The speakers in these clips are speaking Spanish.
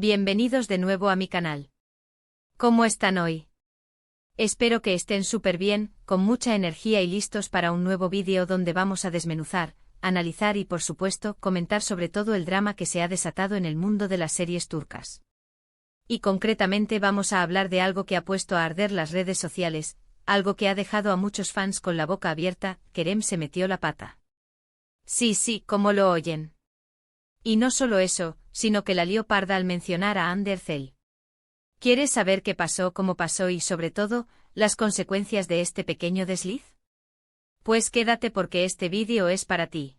Bienvenidos de nuevo a mi canal. ¿Cómo están hoy? Espero que estén súper bien, con mucha energía y listos para un nuevo vídeo donde vamos a desmenuzar, analizar y por supuesto comentar sobre todo el drama que se ha desatado en el mundo de las series turcas. Y concretamente vamos a hablar de algo que ha puesto a arder las redes sociales, algo que ha dejado a muchos fans con la boca abierta: Kerem se metió la pata. Sí, como lo oyen. Y no solo eso, sino que la lió parda al mencionar a Hande Erçel. ¿Quieres saber qué pasó, cómo pasó y sobre todo, las consecuencias de este pequeño desliz? Pues quédate porque este vídeo es para ti.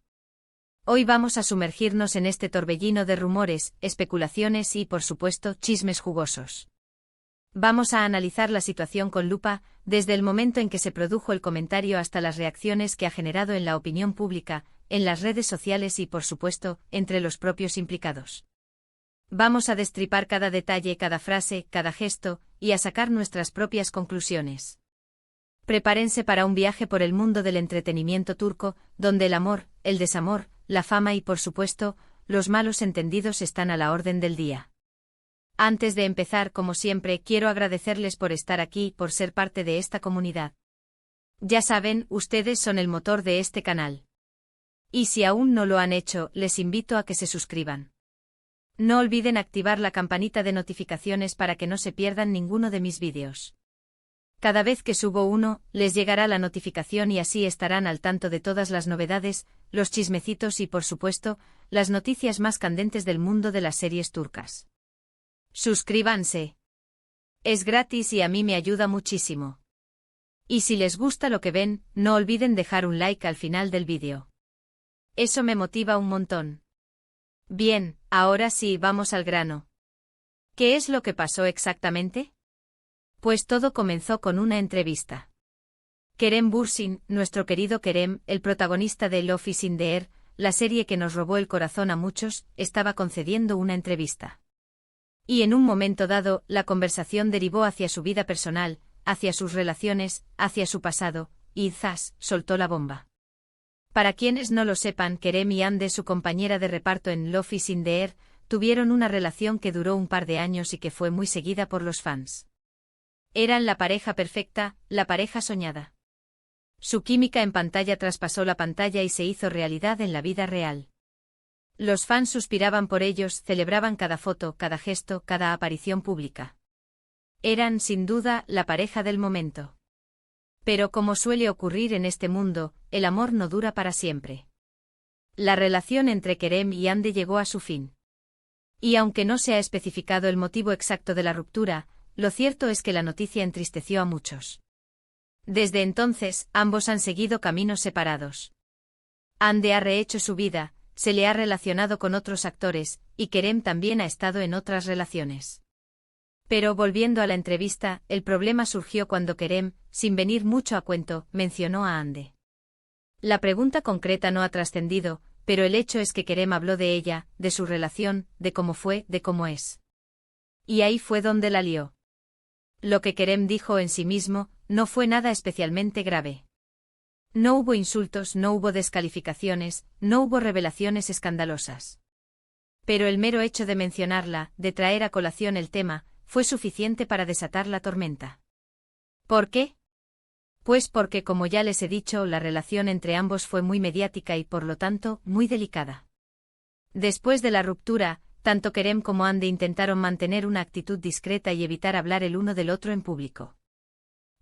Hoy vamos a sumergirnos en este torbellino de rumores, especulaciones y, por supuesto, chismes jugosos. Vamos a analizar la situación con lupa, desde el momento en que se produjo el comentario hasta las reacciones que ha generado en la opinión pública, en las redes sociales y, por supuesto, entre los propios implicados. Vamos a destripar cada detalle, cada frase, cada gesto, y a sacar nuestras propias conclusiones. Prepárense para un viaje por el mundo del entretenimiento turco, donde el amor, el desamor, la fama y, por supuesto, los malos entendidos están a la orden del día. Antes de empezar, como siempre, quiero agradecerles por estar aquí, por ser parte de esta comunidad. Ya saben, ustedes son el motor de este canal. Y si aún no lo han hecho, les invito a que se suscriban. No olviden activar la campanita de notificaciones para que no se pierdan ninguno de mis vídeos. Cada vez que subo uno, les llegará la notificación y así estarán al tanto de todas las novedades, los chismecitos y, por supuesto, las noticias más candentes del mundo de las series turcas. Suscríbanse. Es gratis y a mí me ayuda muchísimo. Y si les gusta lo que ven, no olviden dejar un like al final del vídeo. Eso me motiva un montón. Bien, ahora sí, vamos al grano. ¿Qué es lo que pasó exactamente? Pues todo comenzó con una entrevista. Kerem Bürsin, nuestro querido Kerem, el protagonista de Love is in the Air, la serie que nos robó el corazón a muchos, estaba concediendo una entrevista. Y en un momento dado, la conversación derivó hacia su vida personal, hacia sus relaciones, hacia su pasado, y ¡zas!, soltó la bomba. Para quienes no lo sepan, Kerem y Hande, su compañera de reparto en Love is in the Air, tuvieron una relación que duró un par de años y que fue muy seguida por los fans. Eran la pareja perfecta, la pareja soñada. Su química en pantalla traspasó la pantalla y se hizo realidad en la vida real. Los fans suspiraban por ellos, celebraban cada foto, cada gesto, cada aparición pública. Eran, sin duda, la pareja del momento. Pero como suele ocurrir en este mundo, el amor no dura para siempre. La relación entre Kerem y Hande llegó a su fin. Y aunque no se ha especificado el motivo exacto de la ruptura, lo cierto es que la noticia entristeció a muchos. Desde entonces, ambos han seguido caminos separados. Hande ha rehecho su vida, se le ha relacionado con otros actores, y Kerem también ha estado en otras relaciones. Pero volviendo a la entrevista, el problema surgió cuando Kerem, sin venir mucho a cuento, mencionó a Hande. La pregunta concreta no ha trascendido, pero el hecho es que Kerem habló de ella, de su relación, de cómo fue, de cómo es. Y ahí fue donde la lió. Lo que Kerem dijo en sí mismo, no fue nada especialmente grave. No hubo insultos, no hubo descalificaciones, no hubo revelaciones escandalosas. Pero el mero hecho de mencionarla, de traer a colación el tema, fue suficiente para desatar la tormenta. ¿Por qué? Pues porque, como ya les he dicho, la relación entre ambos fue muy mediática y, por lo tanto, muy delicada. Después de la ruptura, tanto Kerem como Hande intentaron mantener una actitud discreta y evitar hablar el uno del otro en público.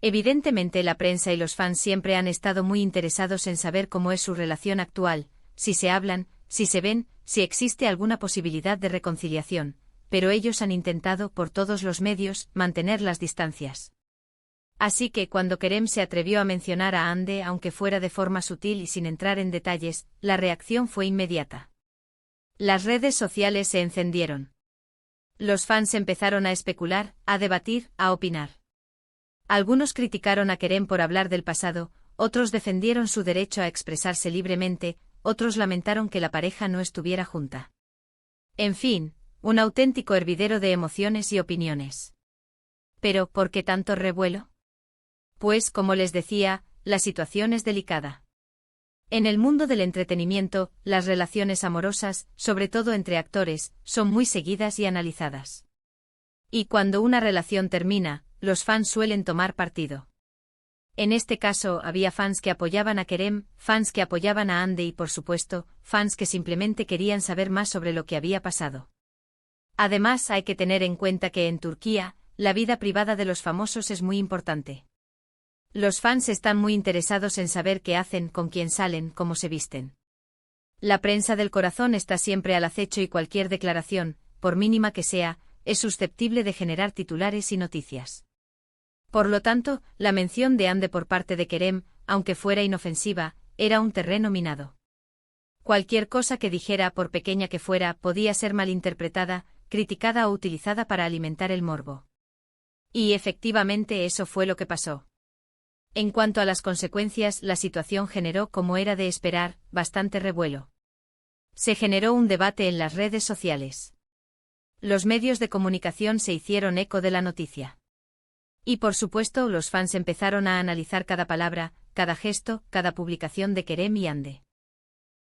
Evidentemente la prensa y los fans siempre han estado muy interesados en saber cómo es su relación actual, si se hablan, si se ven, si existe alguna posibilidad de reconciliación, pero ellos han intentado, por todos los medios, mantener las distancias. Así que cuando Kerem se atrevió a mencionar a Hande, aunque fuera de forma sutil y sin entrar en detalles, la reacción fue inmediata. Las redes sociales se encendieron. Los fans empezaron a especular, a debatir, a opinar. Algunos criticaron a Kerem por hablar del pasado, otros defendieron su derecho a expresarse libremente, otros lamentaron que la pareja no estuviera junta. En fin, un auténtico hervidero de emociones y opiniones. Pero, ¿por qué tanto revuelo? Pues, como les decía, la situación es delicada. En el mundo del entretenimiento, las relaciones amorosas, sobre todo entre actores, son muy seguidas y analizadas. Y cuando una relación termina, los fans suelen tomar partido. En este caso, había fans que apoyaban a Kerem, fans que apoyaban a Hande y, por supuesto, fans que simplemente querían saber más sobre lo que había pasado. Además, hay que tener en cuenta que en Turquía, la vida privada de los famosos es muy importante. Los fans están muy interesados en saber qué hacen, con quién salen, cómo se visten. La prensa del corazón está siempre al acecho y cualquier declaración, por mínima que sea, es susceptible de generar titulares y noticias. Por lo tanto, la mención de Hande por parte de Kerem, aunque fuera inofensiva, era un terreno minado. Cualquier cosa que dijera, por pequeña que fuera, podía ser malinterpretada, criticada o utilizada para alimentar el morbo. Y efectivamente eso fue lo que pasó. En cuanto a las consecuencias, la situación generó, como era de esperar, bastante revuelo. Se generó un debate en las redes sociales. Los medios de comunicación se hicieron eco de la noticia. Y por supuesto, los fans empezaron a analizar cada palabra, cada gesto, cada publicación de Kerem y Hande.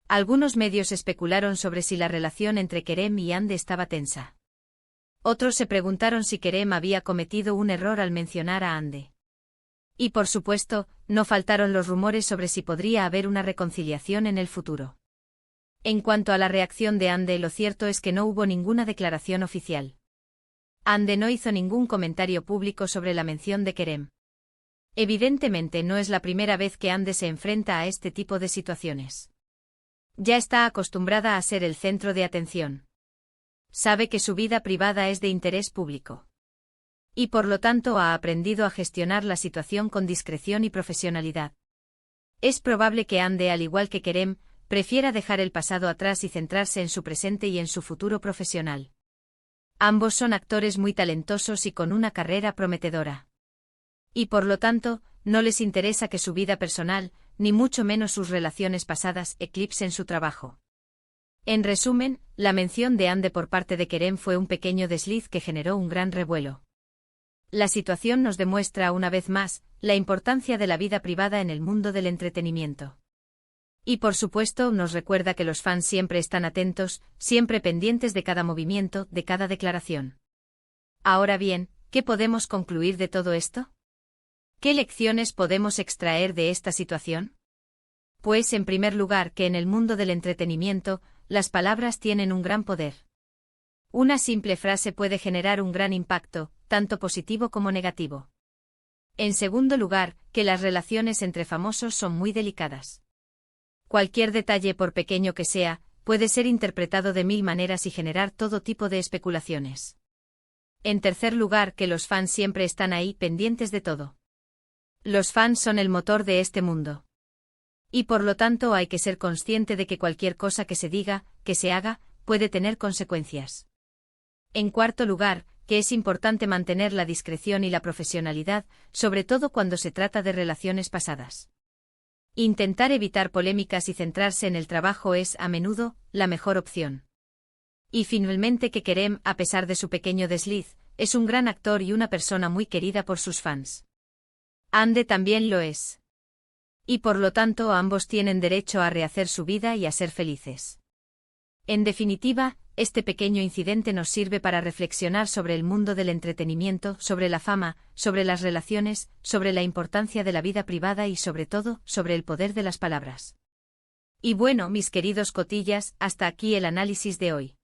Algunos medios especularon sobre si la relación entre Kerem y Hande estaba tensa. Otros se preguntaron si Kerem había cometido un error al mencionar a Hande. Y por supuesto, no faltaron los rumores sobre si podría haber una reconciliación en el futuro. En cuanto a la reacción de Hande, lo cierto es que no hubo ninguna declaración oficial. Hande no hizo ningún comentario público sobre la mención de Kerem. Evidentemente no es la primera vez que Hande se enfrenta a este tipo de situaciones. Ya está acostumbrada a ser el centro de atención. Sabe que su vida privada es de interés público. Y por lo tanto ha aprendido a gestionar la situación con discreción y profesionalidad. Es probable que Hande, al igual que Kerem, prefiera dejar el pasado atrás y centrarse en su presente y en su futuro profesional. Ambos son actores muy talentosos y con una carrera prometedora. Y por lo tanto, no les interesa que su vida personal, ni mucho menos sus relaciones pasadas, eclipsen su trabajo. En resumen, la mención de Hande por parte de Kerem fue un pequeño desliz que generó un gran revuelo. La situación nos demuestra una vez más la importancia de la vida privada en el mundo del entretenimiento. Y por supuesto nos recuerda que los fans siempre están atentos, siempre pendientes de cada movimiento, de cada declaración. Ahora bien, ¿qué podemos concluir de todo esto? ¿Qué lecciones podemos extraer de esta situación? Pues en primer lugar que en el mundo del entretenimiento, las palabras tienen un gran poder. Una simple frase puede generar un gran impacto, tanto positivo como negativo. En segundo lugar, que las relaciones entre famosos son muy delicadas. Cualquier detalle, por pequeño que sea, puede ser interpretado de mil maneras y generar todo tipo de especulaciones. En tercer lugar, que los fans siempre están ahí, pendientes de todo. Los fans son el motor de este mundo. Y por lo tanto hay que ser consciente de que cualquier cosa que se diga, que se haga, puede tener consecuencias. En cuarto lugar, que es importante mantener la discreción y la profesionalidad, sobre todo cuando se trata de relaciones pasadas. Intentar evitar polémicas y centrarse en el trabajo es, a menudo, la mejor opción. Y finalmente que Kerem, a pesar de su pequeño desliz, es un gran actor y una persona muy querida por sus fans. Hande también lo es. Y por lo tanto ambos tienen derecho a rehacer su vida y a ser felices. En definitiva, este pequeño incidente nos sirve para reflexionar sobre el mundo del entretenimiento, sobre la fama, sobre las relaciones, sobre la importancia de la vida privada y sobre todo, sobre el poder de las palabras. Y bueno, mis queridos cotillas, hasta aquí el análisis de hoy.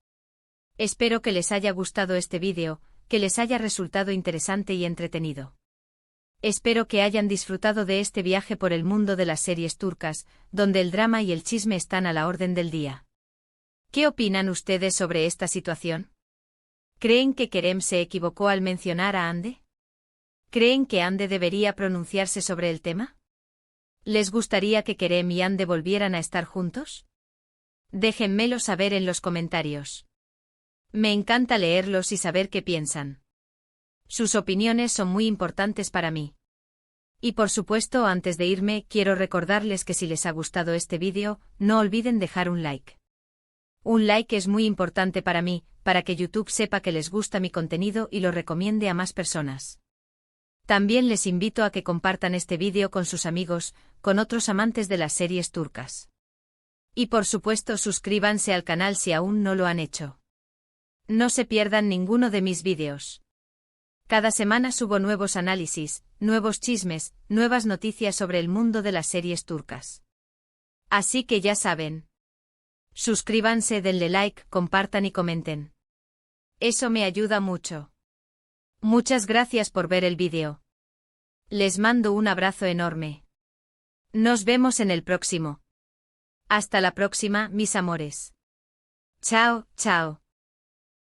Espero que les haya gustado este vídeo, que les haya resultado interesante y entretenido. Espero que hayan disfrutado de este viaje por el mundo de las series turcas, donde el drama y el chisme están a la orden del día. ¿Qué opinan ustedes sobre esta situación? ¿Creen que Kerem se equivocó al mencionar a Hande? ¿Creen que Hande debería pronunciarse sobre el tema? ¿Les gustaría que Kerem y Hande volvieran a estar juntos? Déjenmelo saber en los comentarios. Me encanta leerlos y saber qué piensan. Sus opiniones son muy importantes para mí. Y por supuesto, antes de irme, quiero recordarles que si les ha gustado este vídeo, no olviden dejar un like. Un like es muy importante para mí, para que YouTube sepa que les gusta mi contenido y lo recomiende a más personas. También les invito a que compartan este vídeo con sus amigos, con otros amantes de las series turcas. Y por supuesto suscríbanse al canal si aún no lo han hecho. No se pierdan ninguno de mis vídeos. Cada semana subo nuevos análisis, nuevos chismes, nuevas noticias sobre el mundo de las series turcas. Así que ya saben. Suscríbanse, denle like, compartan y comenten. Eso me ayuda mucho. Muchas gracias por ver el vídeo. Les mando un abrazo enorme. Nos vemos en el próximo. Hasta la próxima, mis amores. Chao, chao.